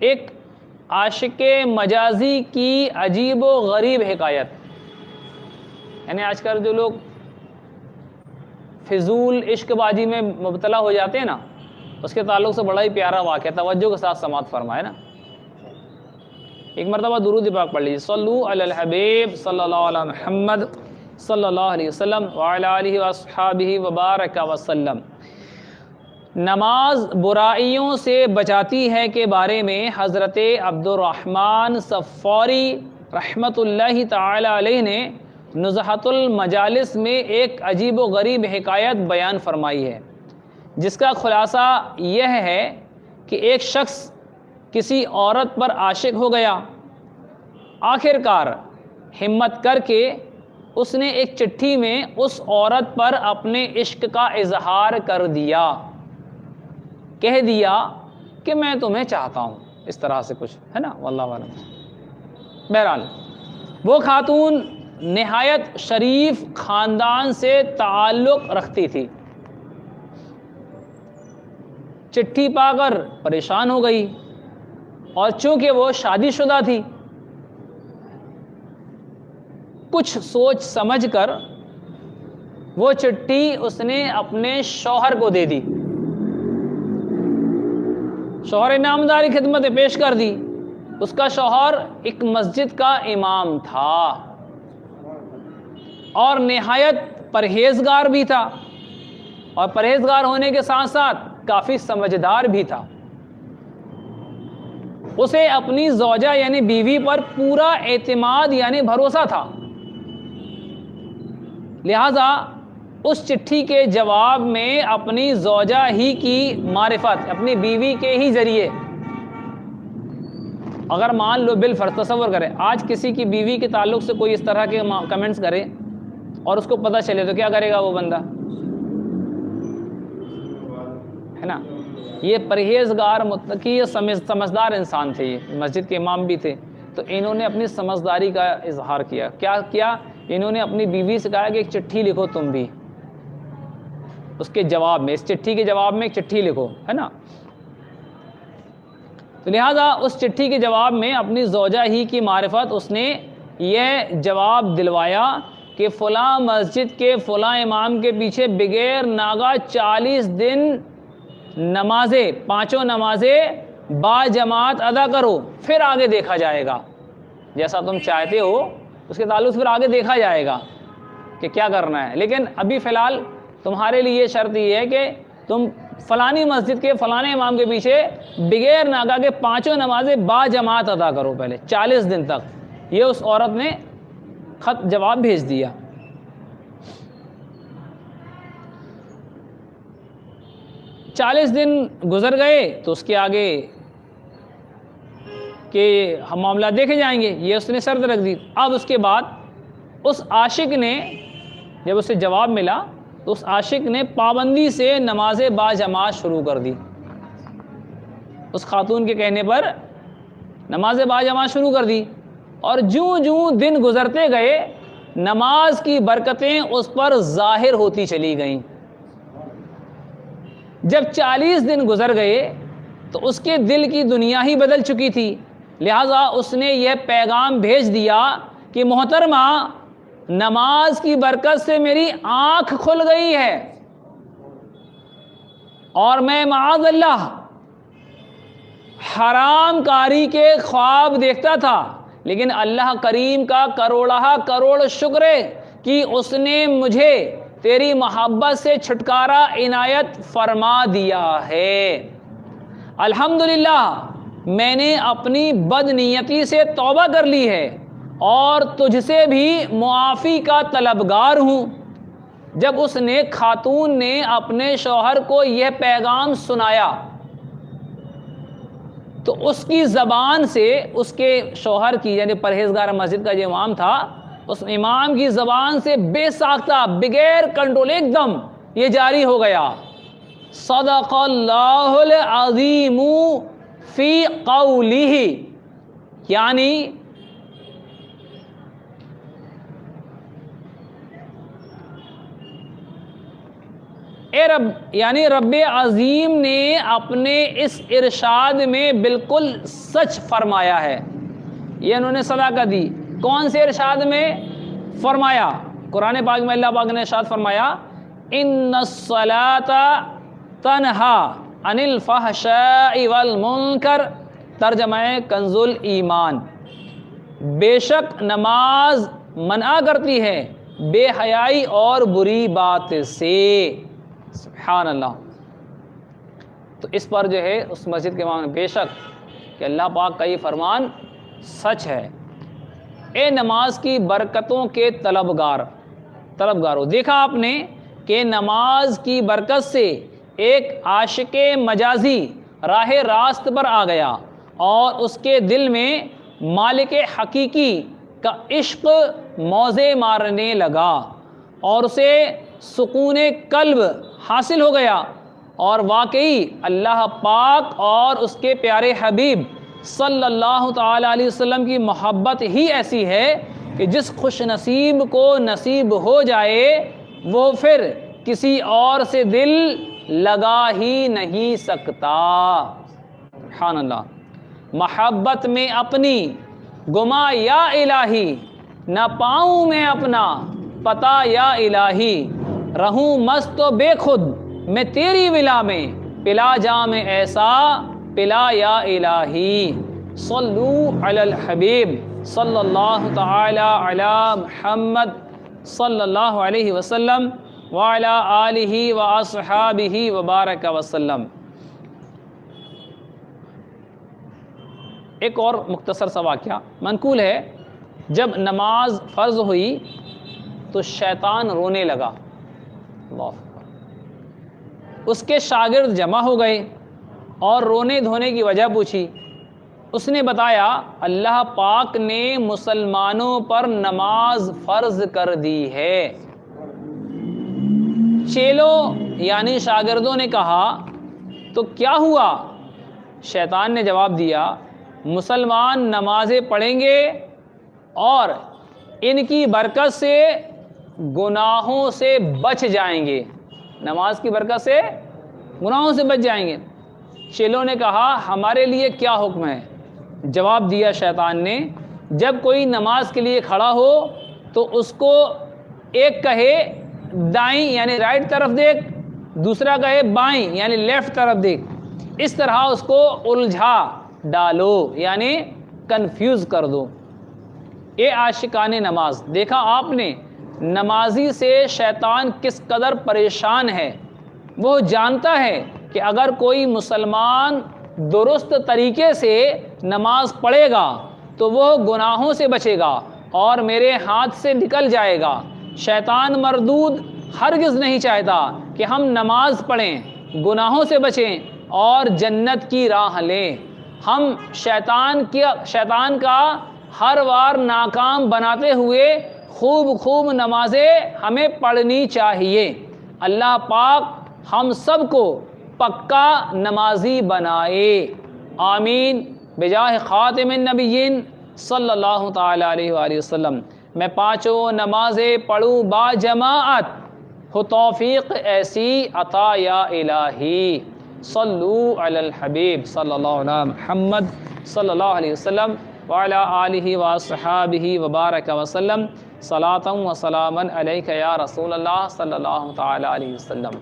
ایک عاشق مجازی کی عجیب و غریب حکایت. یعنی آج کل جو لوگ فضول عشق بازی میں مبتلا ہو جاتے ہیں نا، اس کے تعلق سے بڑا ہی پیارا واقعہ، توجہ کے ساتھ سماعت فرمائے نا. ایک مرتبہ درود پاک پڑھ لیجیے، صلو علی الحبیب صلی اللہ علیہ محمد صلی اللہ علیہ وسلم وعلی آلہ واصحابہ وبارک وسلم. نماز برائیوں سے بچاتی ہے کے بارے میں حضرت عبد الرحمن صفاری رحمۃ اللہ تعالی علیہ نے نزہۃ المجالس میں ایک عجیب و غریب حکایت بیان فرمائی ہے، جس کا خلاصہ یہ ہے کہ ایک شخص کسی عورت پر عاشق ہو گیا. آخر کار ہمت کر کے اس نے ایک چٹھی میں اس عورت پر اپنے عشق کا اظہار کر دیا، کہہ دیا کہ میں تمہیں چاہتا ہوں، اس طرح سے کچھ ہے نا، واللہ اعلم. بہرحال وہ خاتون نہایت شریف خاندان سے تعلق رکھتی تھی. چٹھی پا کر پریشان ہو گئی، اور چونکہ وہ شادی شدہ تھی، کچھ سوچ سمجھ کر وہ چٹھی اس نے اپنے شوہر کو دے دی. شوہر نامداری خدمت پیش کر دی. اس کا شوہر ایک مسجد کا امام تھا اور نہایت پرہیزگار بھی تھا، اور پرہیزگار ہونے کے ساتھ ساتھ کافی سمجھدار بھی تھا. اسے اپنی زوجہ یعنی بیوی پر پورا اعتماد یعنی بھروسہ تھا. لہذا اس چٹھی کے جواب میں اپنی زوجہ ہی کی معرفت، اپنی بیوی کے ہی ذریعے، اگر مان لو بالفرض تصور کرے آج کسی کی بیوی کے تعلق سے کوئی اس طرح کے کمنٹس کرے اور اس کو پتہ چلے تو کیا کرے گا وہ بندہ، ہے نا. یہ پرہیزگار متقی یہ سمجھدار انسان تھے، یہ مسجد کے امام بھی تھے. تو انہوں نے اپنی سمجھداری کا اظہار کیا. کیا کیا؟ انہوں نے اپنی بیوی سے کہا کہ ایک چٹھی لکھو تم بھی، اس کے جواب میں، اس چٹھی کے جواب میں ایک چٹھی لکھو، ہے نا. تو لہٰذا اس چٹھی کے جواب میں اپنی زوجہ ہی کی معرفت اس نے یہ جواب دلوایا کہ فلاں مسجد کے فلاں امام کے پیچھے بغیر ناغہ 40 دن نمازیں، 5 نمازیں با جماعت ادا کرو، پھر آگے دیکھا جائے گا. جیسا تم چاہتے ہو اس کے تعلق سے پھر آگے دیکھا جائے گا کہ کیا کرنا ہے. لیکن ابھی فی الحال تمہارے لیے یہ شرط یہ ہے کہ تم فلانی مسجد کے فلانے امام کے پیچھے بغیر ناغہ کے 5 نمازیں با جماعت ادا کرو پہلے 40 دن تک. یہ اس عورت نے خط جواب بھیج دیا. چالیس دن گزر گئے تو اس کے آگے کہ ہم معاملہ دیکھے جائیں گے، یہ اس نے شرط رکھ دی. اب اس کے بعد اس عاشق نے جب اسے جواب ملا تو اس عاشق نے پابندی سے نماز با جماعت شروع کر دی. اس خاتون کے کہنے پر نماز با جماعت شروع کر دی، اور جوں جوں دن گزرتے گئے نماز کی برکتیں اس پر ظاہر ہوتی چلی گئیں. جب 40 دن گزر گئے تو اس کے دل کی دنیا ہی بدل چکی تھی. لہٰذا اس نے یہ پیغام بھیج دیا کہ محترمہ، نماز کی برکت سے میری آنکھ کھل گئی ہے، اور میں معاذ اللہ حرام کاری کے خواب دیکھتا تھا، لیکن اللہ کریم کا کروڑہ کروڑ شکر ہے کہ اس نے مجھے تیری محبت سے چھٹکارا عنایت فرما دیا ہے. الحمدللہ میں نے اپنی بدنیتی سے توبہ کر لی ہے اور تجھ سے بھی معافی کا طلبگار ہوں. جب اس نیک خاتون نے اپنے شوہر کو یہ پیغام سنایا تو اس کی زبان سے، اس کے شوہر کی یعنی پرہیزگار مسجد کا جو امام تھا، اس امام کی زبان سے بے ساختہ بغیر کنٹرول ایک دم یہ جاری ہو گیا، صدق اللہ العظیم فی قولہ، یعنی اے رب، یعنی رب عظیم نے اپنے اس ارشاد میں بالکل سچ فرمایا ہے. یہ انہوں نے صداقت دی. کون سے ارشاد میں فرمایا؟ قرآن پاک میں اللہ پاک نے ارشاد فرمایا ان الصلاۃ تنہا عن الفحشاء والمنکر، ترجمہ کنز الایمان، بے شک نماز منع کرتی ہے بے حیائی اور بری بات سے. سبحان اللہ. تو اس پر جو ہے اس مسجد کے امام نے بے شک کہ اللہ پاک کا یہ فرمان سچ ہے. اے نماز کی برکتوں کے طلبگاروں، دیکھا آپ نے کہ نماز کی برکت سے ایک عاشق مجازی راہ راست پر آ گیا اور اس کے دل میں مالک حقیقی کا عشق موزے مارنے لگا اور اسے سکون قلب حاصل ہو گیا. اور واقعی اللہ پاک اور اس کے پیارے حبیب صلی اللہ تعالی علیہ وسلم کی محبت ہی ایسی ہے کہ جس خوش نصیب کو نصیب ہو جائے وہ پھر کسی اور سے دل لگا ہی نہیں سکتا. سبحان اللہ. محبت میں اپنی گما یا الہی، نہ پاؤں میں اپنا پتا یا الہی، رہوں مست و بے خود میں تیری ولا میں، پلا جام ایسا پلا یا الہی. صلو علی الحبیب صلی اللہ تعالی علی محمد صلی اللہ علیہ وسلم وعلی آلہ واصحابہ وبارک وسلم. ایک اور مختصر سا واقعہ منقول ہے. جب نماز فرض ہوئی تو شیطان رونے لگا. اللہ اکبر. اس کے شاگرد جمع ہو گئے اور رونے دھونے کی وجہ پوچھی. اس نے بتایا اللہ پاک نے مسلمانوں پر نماز فرض کر دی ہے. چیلوں یعنی شاگردوں نے کہا تو کیا ہوا؟ شیطان نے جواب دیا مسلمان نمازیں پڑھیں گے اور ان کی برکت سے گناہوں سے بچ جائیں گے. نماز کی برکت سے گناہوں سے بچ جائیں گے. چیلوں نے کہا ہمارے لیے کیا حکم ہے؟ جواب دیا شیطان نے جب کوئی نماز کے لیے کھڑا ہو تو اس کو ایک کہے دائیں یعنی رائٹ طرف دیکھ، دوسرا کہے بائیں یعنی لیفٹ طرف دیکھ. اس طرح اس کو الجھا ڈالو یعنی کنفیوز کر دو. اے عاشقان نماز، دیکھا آپ نے نمازی سے شیطان کس قدر پریشان ہے. وہ جانتا ہے کہ اگر کوئی مسلمان درست طریقے سے نماز پڑھے گا تو وہ گناہوں سے بچے گا اور میرے ہاتھ سے نکل جائے گا. شیطان مردود ہرگز نہیں چاہتا کہ ہم نماز پڑھیں، گناہوں سے بچیں اور جنت کی راہ لیں. ہم شیطان کا ہر وار ناکام بناتے ہوئے خوب نمازیں ہمیں پڑھنی چاہیے. اللہ پاک ہم سب کو پکا نمازی بنائے. آمین بجاہ خاتم النبیین صلی اللہ تعالی علیہ وآلہ وسلم. میں پانچوں نمازیں پڑھوں با جماعت، ہو توفیق ایسی عطا یا الہی. صلو علی الحبیب صلی اللہ علیہ محمد صلی اللہ علیہ وسلم وعلی آلہ واصحابہ وبارک وسلم. صلاۃ و سلاما علیک یا رسول اللہ صلی اللہ تعالی علیہ وسلم.